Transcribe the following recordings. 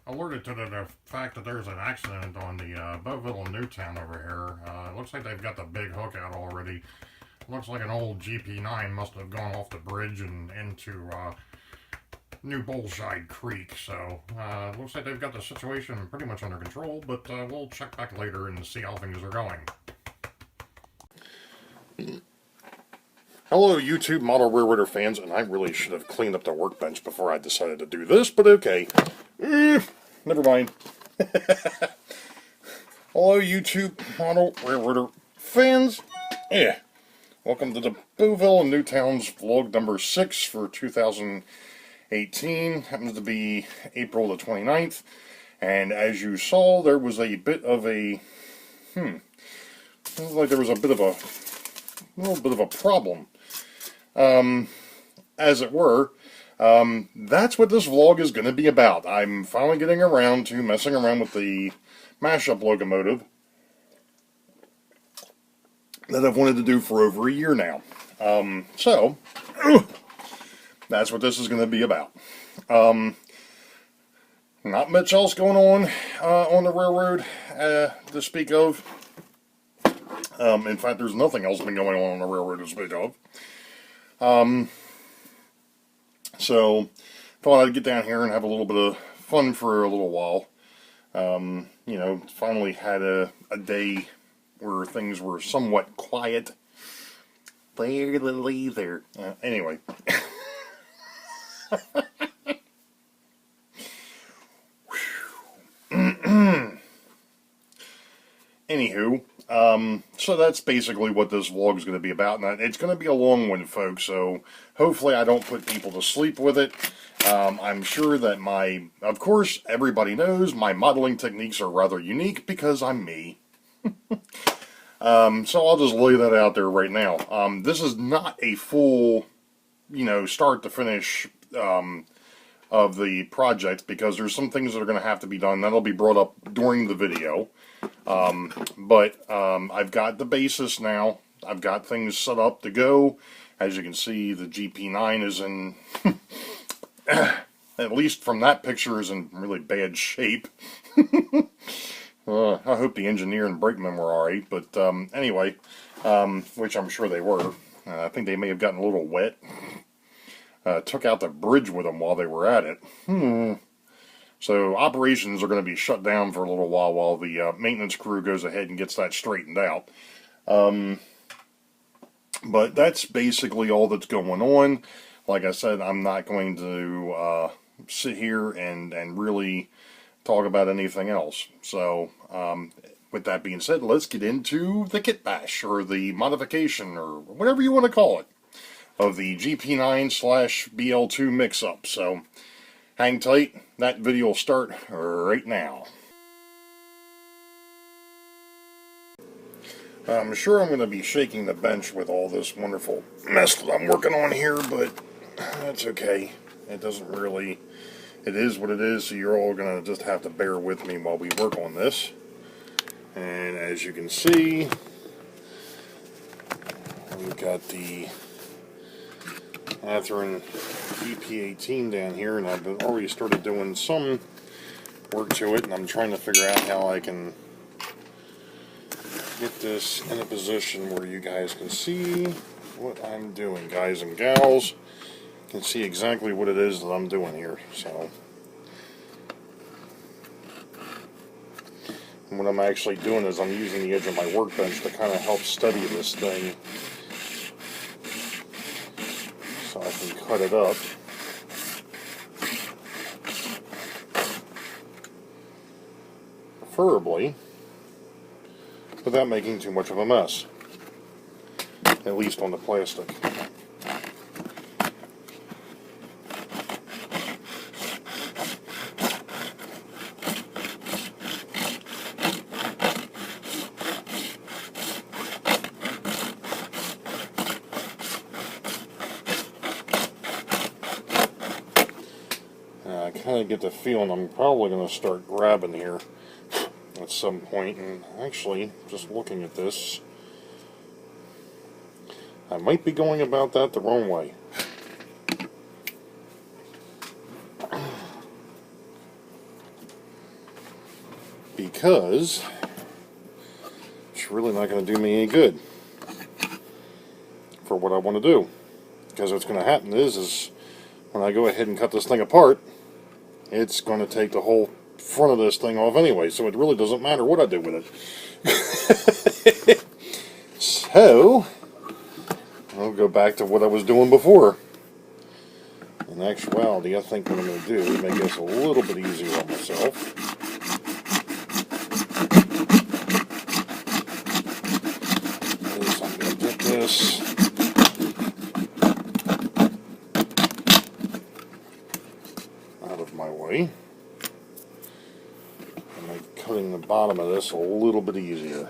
alerted to the fact that there's an accident on the Boeville and Newtown over here. It looks like they've got the big hook out already. Looks like an old GP9 must have gone off the bridge and into New Bullshide Creek. So looks like they've got the situation pretty much under control, but we'll check back later and see how things are going. Hello, YouTube model railroader fans, and I really should have cleaned up the workbench before I decided to do this, but okay. Never mind. Hello, YouTube model railroader fans. Yeah. Welcome to the Boeville and Newtown's vlog number 6 for 2018. Happens to be April the 29th. And as you saw, there was a bit of a... It was like there was a little bit of a problem. As it were. That's what this vlog is going to be about. I'm finally getting around to messing around with the mashup locomotive that I've wanted to do for over a year now. So, that's what this is going to be about. Not much else going on the railroad to speak of. In fact, there's nothing else been going on the railroad to speak of. So, thought I'd get down here and have a little bit of fun for a little while. You know, finally had a day where things were somewhat quiet. Barely there. Anyway. Anywho, so that's basically what this vlog is going to be about. And it's going to be a long one, folks, so hopefully I don't put people to sleep with it. I'm sure that of course, everybody knows my modeling techniques are rather unique because I'm me. So I'll just lay that out there right now. This is not a full, start to finish of the project because there's some things that are going to have to be done. That'll be brought up during the video. But I've got the basis now. I've got things set up to go. As you can see, the GP9 is in, at least from that picture, is in really bad shape. I hope the engineer and brakemen were alright, but anyway, which I'm sure they were. I think they may have gotten a little wet. Took out the bridge with them while they were at it. So operations are going to be shut down for a little while the maintenance crew goes ahead and gets that straightened out. But that's basically all that's going on. Like I said, I'm not going to sit here and really talk about anything else. So with that being said, let's get into the kit bash, or the modification, or whatever you want to call it, of the GP9/BL2 mix-up. So hang tight, that video will start right now. I'm sure I'm going to be shaking the bench with all this wonderful mess that I'm working on here, but that's okay. It doesn't really, it is what it is, so you're all going to just have to bear with me while we work on this. And as you can see, we've got the Atherin EP18 down here, and I've already started doing some work to it, and I'm trying to figure out how I can get this in a position where you guys can see what I'm doing. Guys and gals can see exactly what it is that I'm doing here. So, and what I'm actually doing is I'm using the edge of my workbench to kind of help steady this thing, so I can cut it up. Preferably without making too much of a mess, at least on the plastic. I kind of get the feeling I'm probably going to start grabbing here at some point, and actually, just looking at this, I might be going about that the wrong way. because it's really not going to do me any good for what I want to do. Because what's going to happen is when I go ahead and cut this thing apart, it's going to take the whole front of this thing off anyway, so it really doesn't matter what I do with it. So, I'll go back to what I was doing before. In actuality, I think what I'm going to do is make this a little bit easier on myself. Is I'm going to get this out of my way. And make cutting the bottom of this a little bit easier.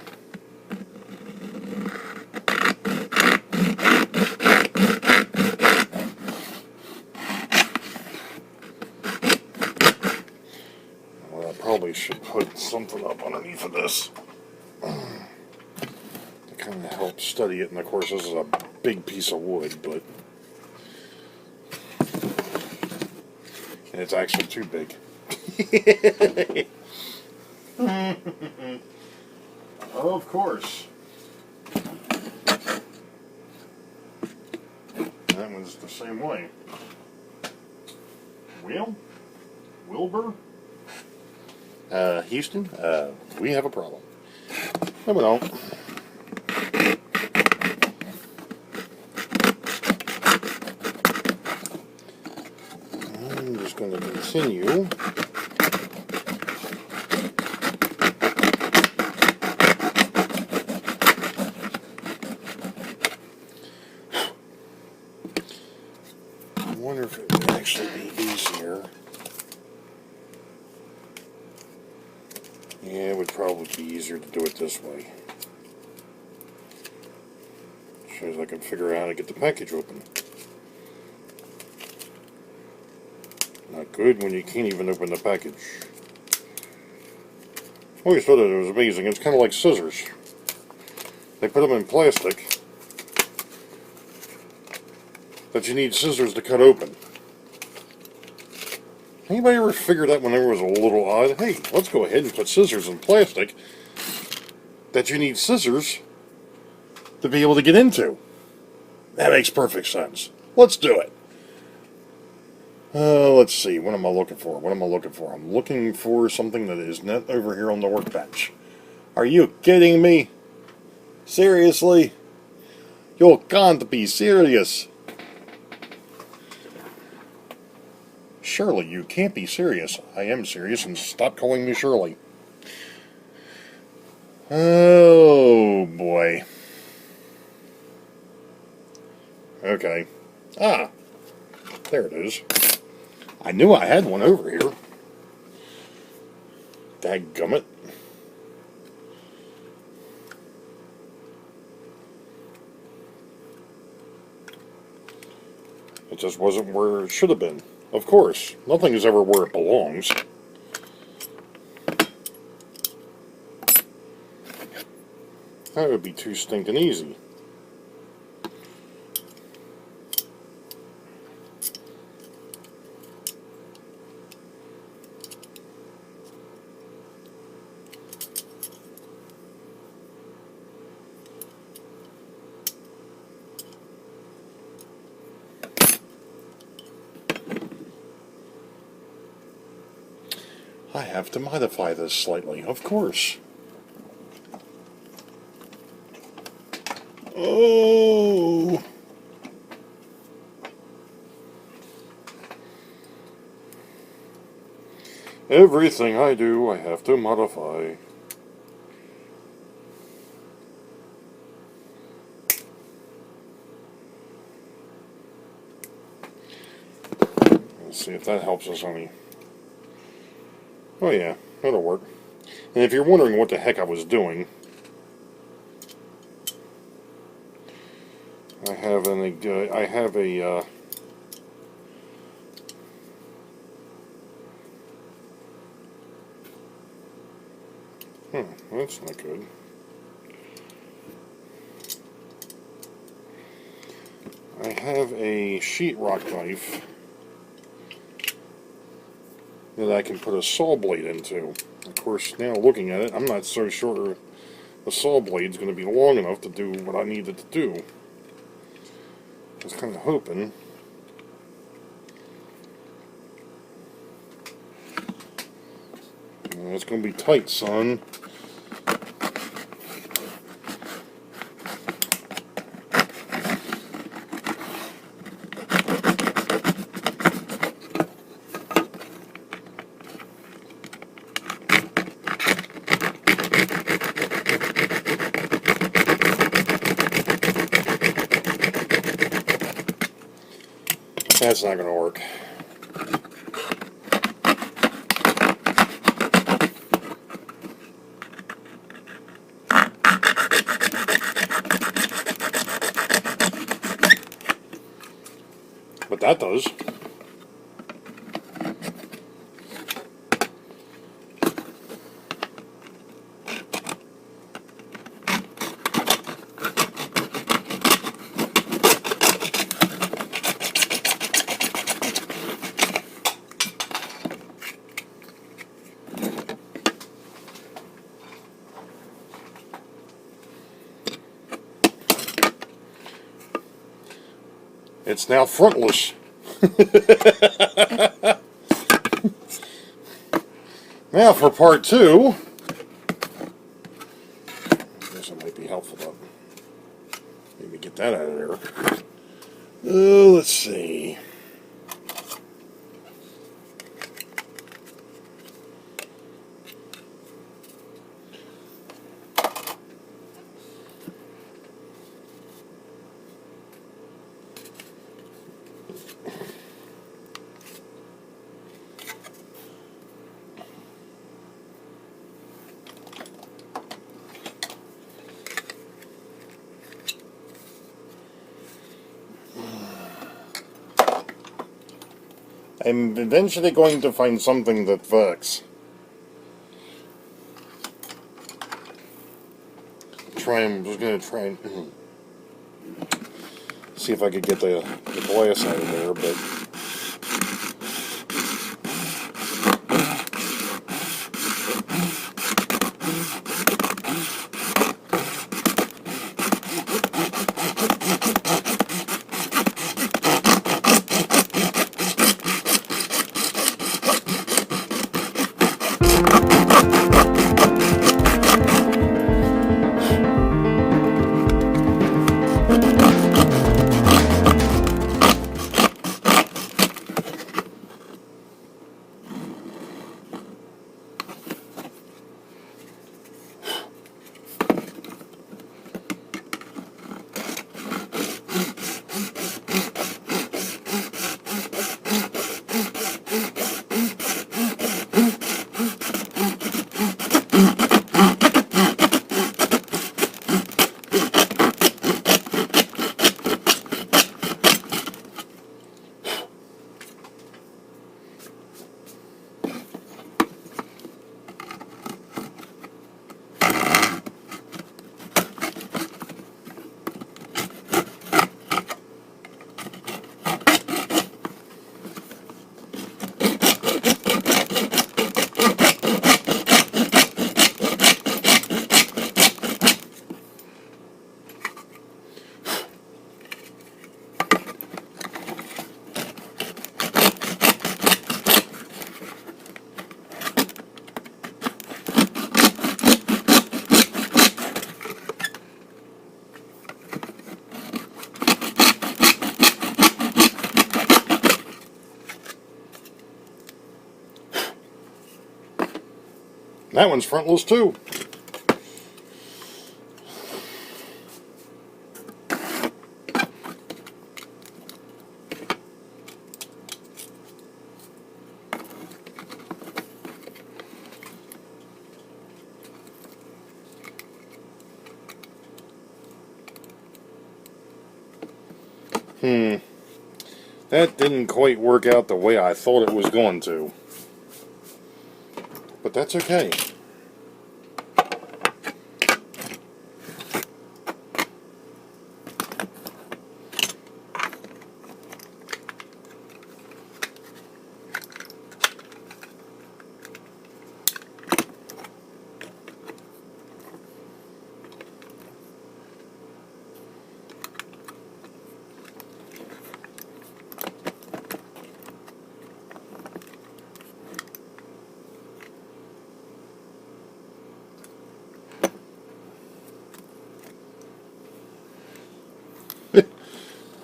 Probably should put something up underneath of this to kind of help steady it. And of course, this is a big piece of wood, but and it's actually too big. Of course. That one's the same way. Wilbur? Houston, we have a problem. No, we don't. I'm just going to continue. I wonder if it would actually be easier. Yeah, it would probably be easier to do it this way. Shows I can figure out how to get the package open. Not good when you can't even open the package. I always thought that it was amazing. It's kind of like scissors. They put them in plastic, but you need scissors to cut open. Anybody ever figured that when there was a little odd? Hey, let's go ahead and put scissors in plastic that you need scissors to be able to get into. That makes perfect sense. Let's do it. Let's see. What am I looking for? What am I looking for? I'm looking for something that is not over here on the workbench. Are you kidding me? Seriously? You can't be serious. Shirley, you can't be serious. I am serious, and stop calling me Shirley. Oh, boy. Okay. Ah, there it is. I knew I had one over here. Dadgummit. It just wasn't where it should have been. Of course, nothing is ever where it belongs. That would be too stinking easy. I have to modify this slightly, of course. Oh! Everything I do, I have to modify. Let's see if that helps us any. Oh yeah, that'll work. And if you're wondering what the heck I was doing, I have a that's not good. I have a sheetrock knife that I can put a saw blade into. Of of course, now looking at it, I'm not so sure the saw blade's going to be long enough to do what I need it to do. I was kind of hoping. It's going to be tight, son. That's not going to work. But that does. It's now frontless. Now for part 2. I guess it might be helpful to maybe get that out of there. Oh, let's see. I'm eventually going to find something that works. I'm just going to try and see if I could get the glass out of there, but that one's frontless too. That didn't quite work out the way I thought it was going to. But that's okay.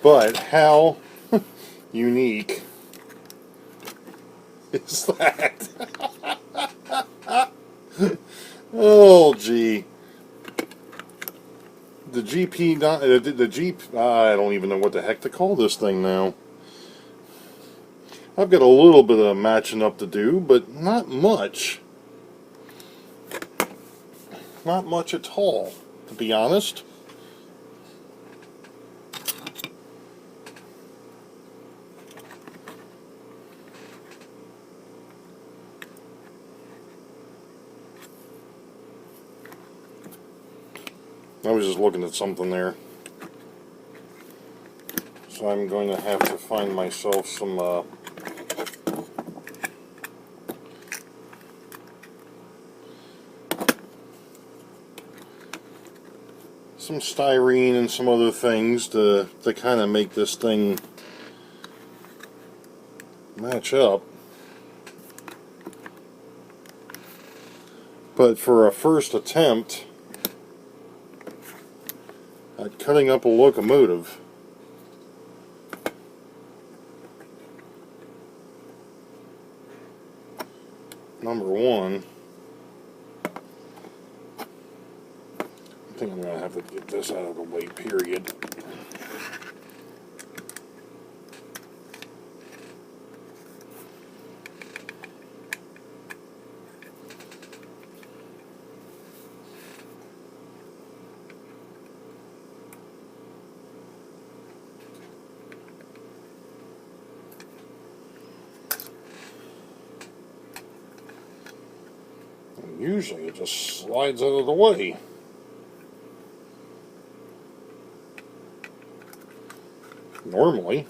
But how unique is that? Oh, gee. The GP, the Jeep, I don't even know what the heck to call this thing now. I've got a little bit of matching up to do, but not much. Not much at all, to be honest. I was just looking at something there. So I'm going to have to find myself some styrene and some other things to kind of make this thing match up. But for a first attempt at cutting up a locomotive, number one, I think I'm going to have to get this out of the way, period. And usually it just slides out of the way. Normally.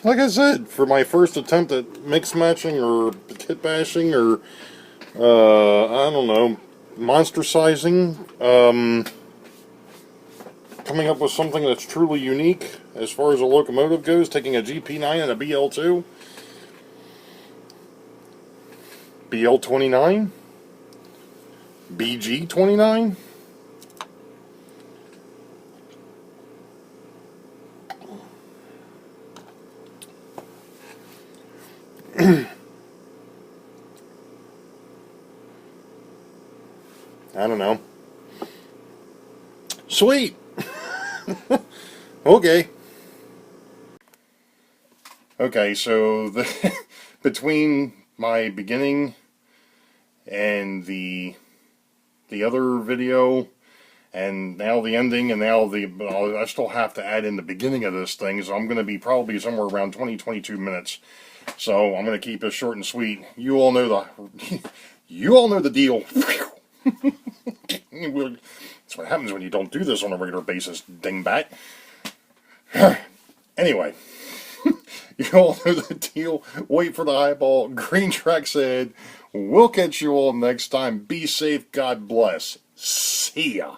Like I said, for my first attempt at mix matching or kit bashing or, I don't know, monster sizing, coming up with something that's truly unique as far as a locomotive goes, taking a GP9 and a BL2, BL29, BG29. I don't know. Sweet. Okay. Okay, so between my beginning and the other video, and now the ending, and now I still have to add in the beginning of this thing, so I'm going to be probably somewhere around 22 minutes. So I'm going to keep this short and sweet. You all know the deal. That's what happens when you don't do this on a regular basis, dingbat. Anyway, you all know the deal. Wait for the eyeball. Green Track said, we'll catch you all next time. Be safe. God bless. See ya.